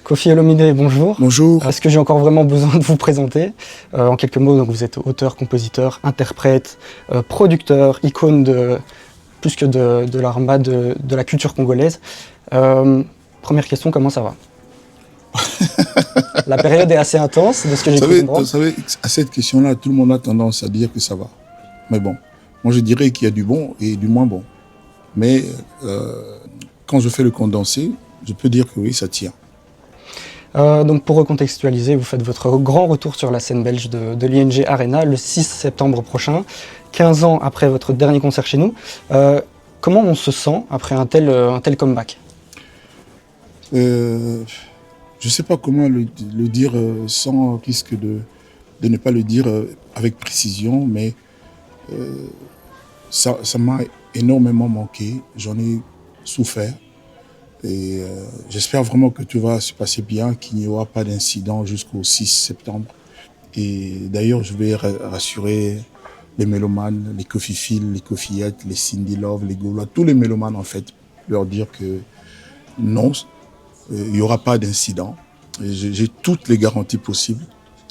Kofi Olomide, bonjour. Bonjour. Est-ce que j'ai encore vraiment besoin de vous présenter? En quelques mots, donc vous êtes auteur, compositeur, interprète, producteur, icône plus que de la rumba, de la culture congolaise. Première question, comment ça va? La période est assez intense, de ce que j'ai pu comprendre. Vous savez, à cette question-là, tout le monde a tendance à dire que ça va. Mais bon, moi je dirais qu'il y a du bon et du moins bon. Mais quand je fais le condensé, je peux dire que oui, ça tient. Donc pour recontextualiser, vous faites votre grand retour sur la scène belge de l'ING Arena le 6 septembre prochain, 15 ans après votre dernier concert chez nous. Comment on se sent après un tel comeback? Je ne sais pas comment le dire sans risque de ne pas le dire avec précision, mais ça m'a énormément manqué, j'en ai souffert. Et j'espère vraiment que tout va se passer bien, qu'il n'y aura pas d'incident jusqu'au 6 septembre. Et d'ailleurs, je vais rassurer les mélomanes, les Kofi Phil, les Kofiettes, les Cindy Love, les Gaulois, tous les mélomanes en fait, leur dire que non, il n'y aura pas d'incident. J'ai toutes les garanties possibles.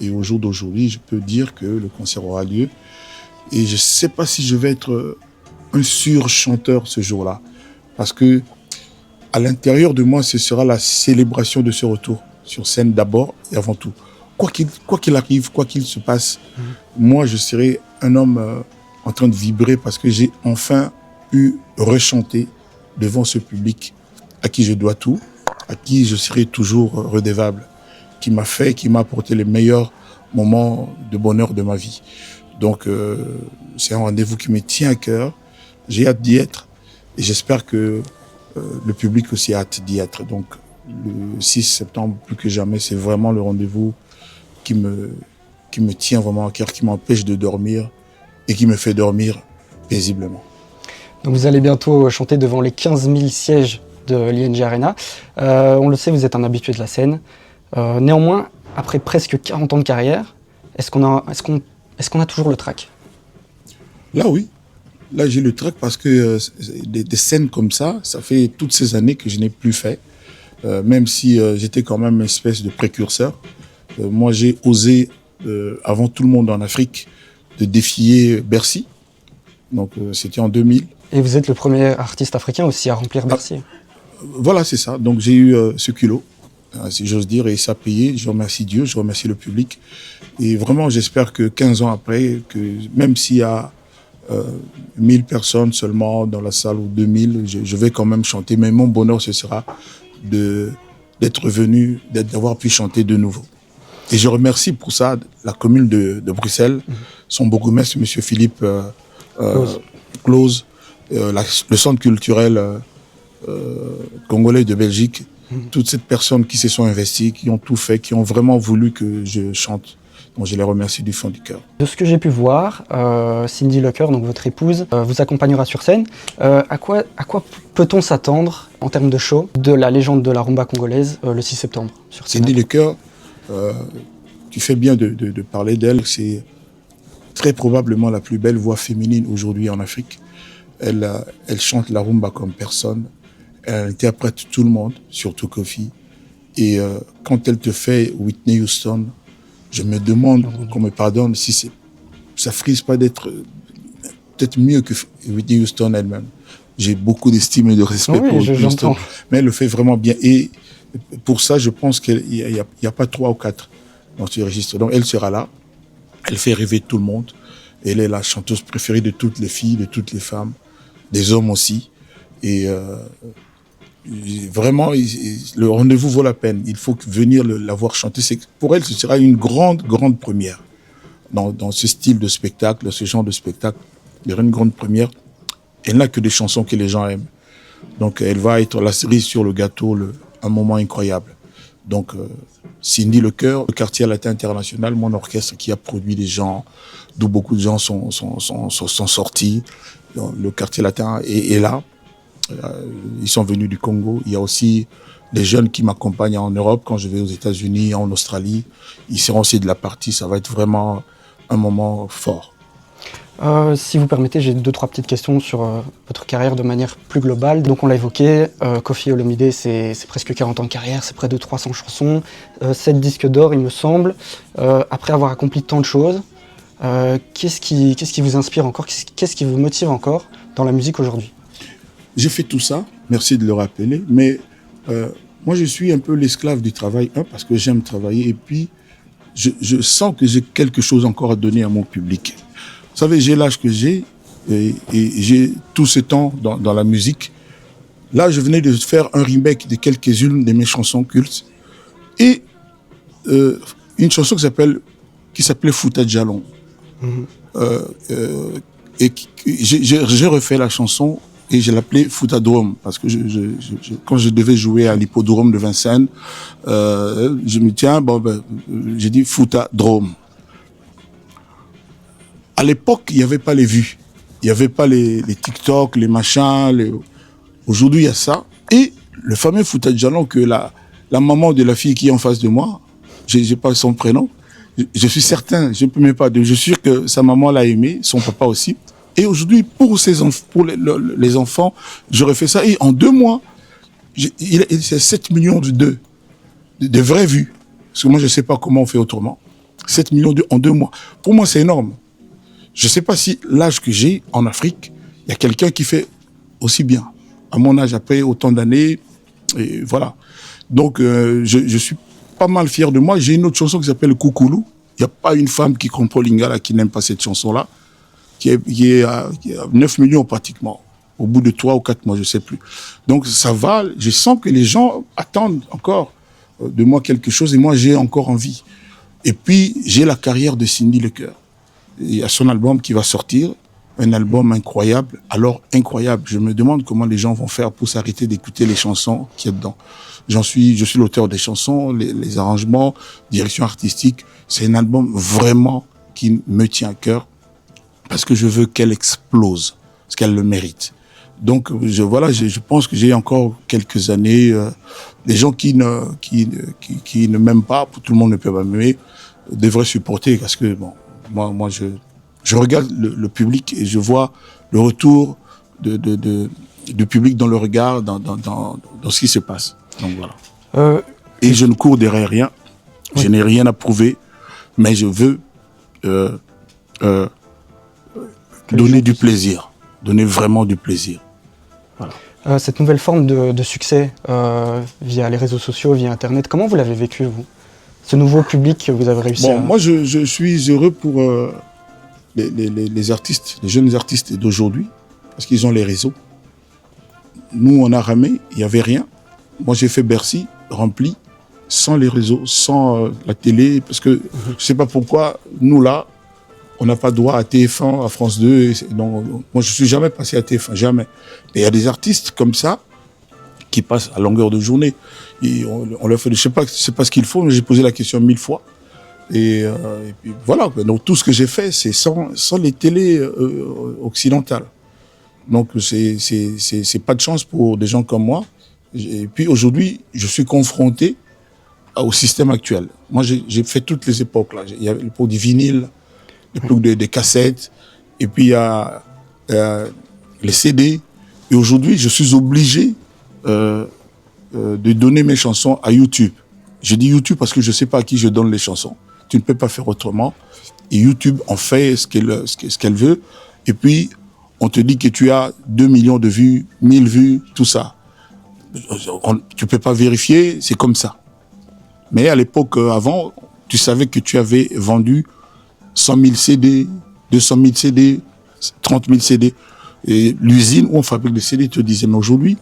Et au jour d'aujourd'hui, je peux dire que le concert aura lieu. Et je ne sais pas si je vais être un sur-chanteur ce jour-là. Parce que à l'intérieur de moi, ce sera la célébration de ce retour sur scène d'abord et avant tout. Quoi qu'il arrive, quoi qu'il se passe, moi, je serai un homme en train de vibrer parce que j'ai enfin pu rechanter devant ce public à qui je dois tout, à qui je serai toujours redevable, qui m'a apporté les meilleurs moments de bonheur de ma vie. Donc, c'est un rendez-vous qui me tient à cœur. J'ai hâte d'y être et j'espère que le public aussi a hâte d'y être. Donc, le 6 septembre, plus que jamais, c'est vraiment le rendez-vous qui me tient vraiment à cœur, qui m'empêche de dormir et qui me fait dormir paisiblement. Donc vous allez bientôt chanter devant les 15 000 sièges de l'ING Arena. On le sait, vous êtes un habitué de la scène. Néanmoins, après presque 40 ans de carrière, est-ce qu'on a toujours le trac? Là, oui. Là, j'ai le trac parce que des scènes comme ça fait toutes ces années que je n'ai plus fait. Même si j'étais quand même une espèce de précurseur. Moi, j'ai osé, avant tout le monde en Afrique, de défier Bercy. Donc, c'était en 2000. Et vous êtes le premier artiste africain aussi à remplir Bercy. Voilà, c'est ça. Donc, j'ai eu ce culot, si j'ose dire, et ça a payé. Je remercie Dieu, je remercie le public. Et vraiment, j'espère que 15 ans après, que même s'il y a 1000 personnes seulement dans la salle ou 2000, je vais quand même chanter. Mais mon bonheur, ce sera d'être revenu, d'avoir pu chanter de nouveau. Et je remercie pour ça la commune de Bruxelles, son bourgmestre, M. Philippe Claus, le centre culturel congolais de Belgique, toutes ces personnes qui se sont investies, qui ont tout fait, qui ont vraiment voulu que je chante. Donc je les remercie du fond du cœur. De ce que j'ai pu voir, Cindy Locker, donc votre épouse, vous accompagnera sur scène. À quoi peut-on s'attendre en termes de show de la légende de la rumba congolaise le 6 septembre sur scène? Cindy Locker, tu fais bien de parler d'elle. C'est très probablement la plus belle voix féminine aujourd'hui en Afrique. Elle chante la rumba comme personne. Elle interprète tout le monde, surtout Kofi. Et quand elle te fait Whitney Houston, je me demande, qu'on me pardonne, si ça frise pas d'être peut-être mieux que Whitney Houston elle-même. J'ai beaucoup d'estime et de respect pour Whitney Houston, mais elle le fait vraiment bien. Et pour ça, je pense qu'il n'y a pas 3 ou 4 dans ce registre. Donc elle sera là, elle fait rêver tout le monde. Elle est la chanteuse préférée de toutes les filles, de toutes les femmes, des hommes aussi. Et vraiment, le rendez-vous vaut la peine. Il faut venir la voir chanter. Pour elle, ce sera une grande première dans ce style de spectacle, ce genre de spectacle. Il y aura une grande première. Elle n'a que des chansons que les gens aiment. Donc, elle va être la cerise sur le gâteau, un moment incroyable. Donc, Cindy Locker, le Quartier Latin International, mon orchestre qui a produit des gens, d'où beaucoup de gens sont sortis. Le Quartier Latin est là. Ils sont venus du Congo. Il y a aussi des jeunes qui m'accompagnent en Europe quand je vais aux États-Unis, en Australie. Ils seront aussi de la partie. Ça va être vraiment un moment fort. Si vous permettez, j'ai 2-3 petites questions sur votre carrière de manière plus globale. Donc on l'a évoqué, Koffi Olomide, c'est presque 40 ans de carrière, c'est près de 300 chansons, 7 disques d'or il me semble. Après avoir accompli tant de choses, qu'est-ce qui vous inspire encore, qu'est-ce qui vous motive encore dans la musique aujourd'hui? J'ai fait tout ça, merci de le rappeler, mais moi je suis un peu l'esclave du travail, parce que j'aime travailler, et puis je sens que j'ai quelque chose encore à donner à mon public. Vous savez, j'ai l'âge que j'ai, et j'ai tout ce temps dans la musique. Là, je venais de faire un remake de quelques-unes de mes chansons cultes, et une chanson qui s'appelait Fouta Djalon. Et j'ai refait la chanson et je l'appelais Foutadrome parce que quand je devais jouer à l'hippodrome de Vincennes, je me tiens, j'ai dit Foutadrome. À l'époque, il n'y avait pas les vues, il n'y avait pas les TikTok, les machins. Aujourd'hui, il y a ça. Et le fameux Fouta Djalon que la maman de la fille qui est en face de moi, j'ai pas son prénom, je suis certain, je ne peux même pas dire, je suis sûr que sa maman l'a aimé, son papa aussi. Et aujourd'hui, pour les enfants, j'aurais fait ça. Et en 2 mois, c'est 7 millions de vraies vues. Parce que moi, je ne sais pas comment on fait autrement. 7 millions en 2 mois. Pour moi, c'est énorme. Je ne sais pas si l'âge que j'ai en Afrique, il y a quelqu'un qui fait aussi bien. À mon âge, après autant d'années, et voilà. Donc, je suis pas mal fier de moi. J'ai une autre chanson qui s'appelle Koukoulou. Il n'y a pas une femme qui comprend Lingala qui n'aime pas cette chanson-là, qui est à 9 millions pratiquement, au bout de 3 ou 4 mois, je ne sais plus. Donc ça va, je sens que les gens attendent encore de moi quelque chose et moi j'ai encore envie. Et puis j'ai la carrière de Cindy Lecoeur. Il y a son album qui va sortir, un album incroyable, alors incroyable. Je me demande comment les gens vont faire pour s'arrêter d'écouter les chansons qu'il y a dedans. Je suis l'auteur des chansons, les arrangements, direction artistique. C'est un album vraiment qui me tient à cœur parce que je veux qu'elle explose, parce qu'elle le mérite. Donc je pense que j'ai encore quelques années. Les gens qui ne m'aiment pas, tout le monde ne peut pas m'aimer, devraient supporter parce que bon, moi je regarde le public et je vois le retour du public dans le regard, dans ce qui se passe. Donc voilà. Et je ne cours derrière rien. Oui. Je n'ai rien à prouver, mais je veux donner du plaisir, donner vraiment du plaisir. Voilà. Cette nouvelle forme de succès via les réseaux sociaux, via Internet, comment vous l'avez vécu, vous? Ce nouveau public que vous avez réussi à... Moi, je suis heureux pour les artistes, les jeunes artistes d'aujourd'hui, parce qu'ils ont les réseaux. Nous, on a ramé, il n'y avait rien. Moi, j'ai fait Bercy, rempli, sans les réseaux, sans la télé, parce que je ne sais pas pourquoi, nous là, on n'a pas droit à TF1, à France 2. Donc, moi, je ne suis jamais passé à TF1, jamais. Et il y a des artistes comme ça qui passent à longueur de journée. Et on leur fait, je ne sais pas ce qu'il faut, mais j'ai posé la question 1000 fois. Et puis voilà. Donc tout ce que j'ai fait, c'est sans les télés occidentales. Donc c'est pas de chance pour des gens comme moi. Et puis aujourd'hui, je suis confronté au système actuel. Moi, j'ai fait toutes les époques là. Il y a l'époque du vinyle, l'époque des cassettes, et puis il y a les CD. Et aujourd'hui, je suis obligé de donner mes chansons à YouTube. Je dis YouTube parce que je ne sais pas à qui je donne les chansons. Tu ne peux pas faire autrement. Et YouTube en fait ce qu'elle veut. Et puis, on te dit que tu as 2 millions de vues, 1000 vues, tout ça. Tu ne peux pas vérifier, c'est comme ça. Mais à l'époque, avant, tu savais que tu avais vendu 100 000 CD, 200 000 CD, 30 000 CD. Et l'usine où on fabrique des CD te disait, mais aujourd'hui,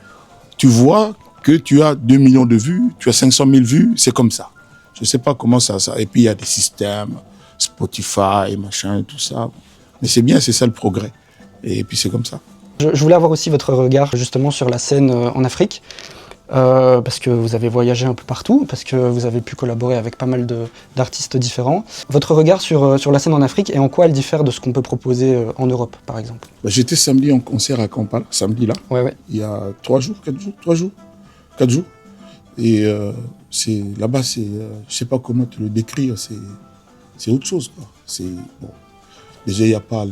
tu vois que tu as 2 millions de vues, tu as 500 000 vues, c'est comme ça. Je ne sais pas comment ça. Et puis, il y a des systèmes, Spotify, machin, tout ça. Mais c'est bien, c'est ça le progrès. Et puis, c'est comme ça. Je voulais avoir aussi votre regard, justement, sur la scène en Afrique. Parce que vous avez voyagé un peu partout, parce que vous avez pu collaborer avec pas mal d'artistes différents. Votre regard sur la scène en Afrique et en quoi elle diffère de ce qu'on peut proposer en Europe, par exemple? J'étais samedi en concert à Kampala, samedi là. Ouais. Il y a 4 jours. Et là-bas, je sais pas comment te le décrire, c'est autre chose, quoi. Bon. Déjà, il n'y a pas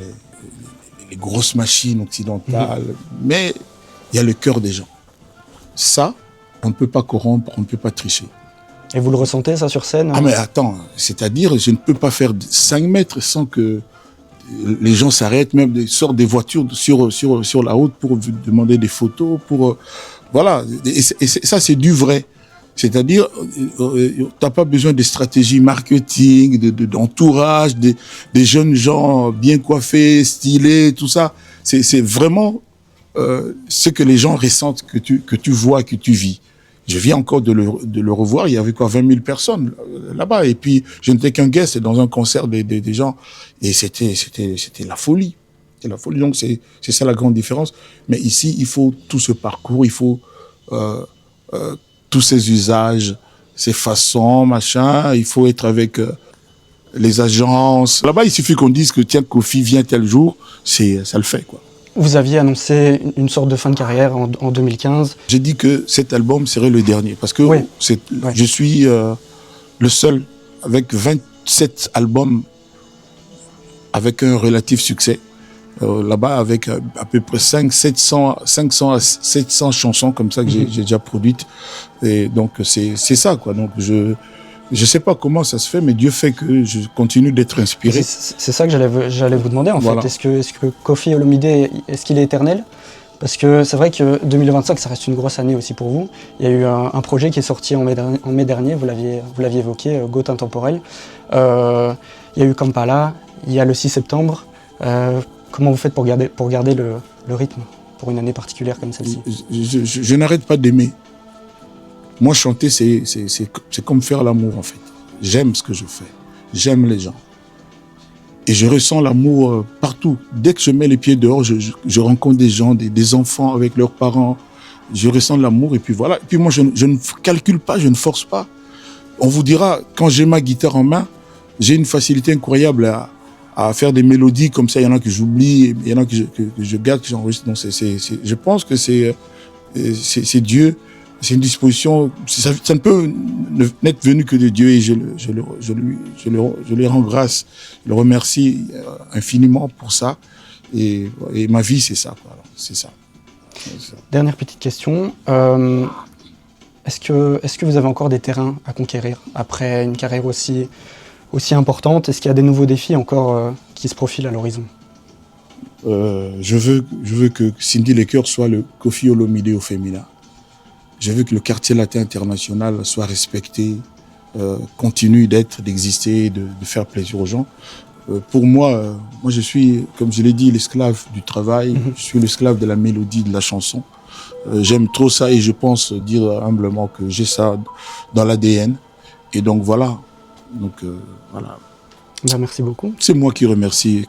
les grosses machines occidentales, mais il y a le cœur des gens. Ça, on ne peut pas corrompre, on ne peut pas tricher. Et vous le ressentez, ça, sur scène? Ah mais attends, c'est-à-dire, je ne peux pas faire 5 mètres sans que les gens s'arrêtent, même sortent des voitures sur la route pour vous demander des photos, pour voilà. Et ça, c'est du vrai. C'est-à-dire, t'as pas besoin de stratégie marketing, d'entourage, des jeunes gens bien coiffés, stylés, tout ça. C'est vraiment ce que les gens ressentent, que tu vois, que tu vis. Je viens encore de le revoir. Il y avait quoi, 20 000 personnes là-bas. Et puis, je n'étais qu'un guest dans un concert des gens. Et c'était la folie. C'était la folie. Donc, c'est ça la grande différence. Mais ici, il faut tout ce parcours. Il faut tous ces usages, ces façons, machin. Il faut être avec les agences. Là-bas, il suffit qu'on dise que tiens, Kofi vient tel jour. Ça le fait, quoi. Vous aviez annoncé une sorte de fin de carrière en 2015. J'ai dit que cet album serait le dernier parce que Oui. Je suis le seul avec 27 albums avec un relatif succès. Là-bas, avec à peu près 500 à 700 chansons comme ça que j'ai déjà produites. Et donc, c'est ça, quoi. Donc, je sais pas comment ça se fait, mais Dieu fait que je continue d'être inspiré. C'est ça que j'allais vous demander, en Voilà. fait. Est-ce que Koffi Olomide, est-ce qu'il est éternel? Parce que c'est vrai que 2025, ça reste une grosse année aussi pour vous. Il y a eu un projet qui est sorti en mai dernier, vous l'aviez évoqué, Goutte Intemporelle. Il y a eu Kampala, il y a le 6 septembre. Comment vous faites pour garder le rythme pour une année particulière comme celle-ci? Je n'arrête pas d'aimer. Moi, chanter, c'est comme faire l'amour, en fait. J'aime ce que je fais. J'aime les gens. Et je ressens l'amour partout. Dès que je mets les pieds dehors, je rencontre des gens, des enfants avec leurs parents. Je ressens l'amour et puis voilà. Et puis moi, je ne calcule pas, je ne force pas. On vous dira, quand j'ai ma guitare en main, j'ai une facilité incroyable à faire des mélodies comme ça. Il y en a que j'oublie, il y en a que je garde, que j'enregistre. Donc je pense que c'est Dieu. C'est une disposition, ça ne peut n'être venu que de Dieu et je lui rends grâce, je le remercie infiniment pour ça et ma vie c'est ça, c'est ça. Dernière petite question, est-ce que vous avez encore des terrains à conquérir après une carrière aussi importante? Est-ce qu'il y a des nouveaux défis encore qui se profilent à l'horizon? Je veux que Cindy Lecoeur soit le Koffi Olomide au féminin. Je veux que le quartier latin international soit respecté, continue d'exister, de faire plaisir aux gens. Pour moi, je suis, comme je l'ai dit, l'esclave du travail. Je suis l'esclave de la mélodie, de la chanson. J'aime trop ça et je pense dire humblement que j'ai ça dans l'ADN. Et donc voilà. Donc voilà. Ben, merci beaucoup. C'est moi qui vous remercie.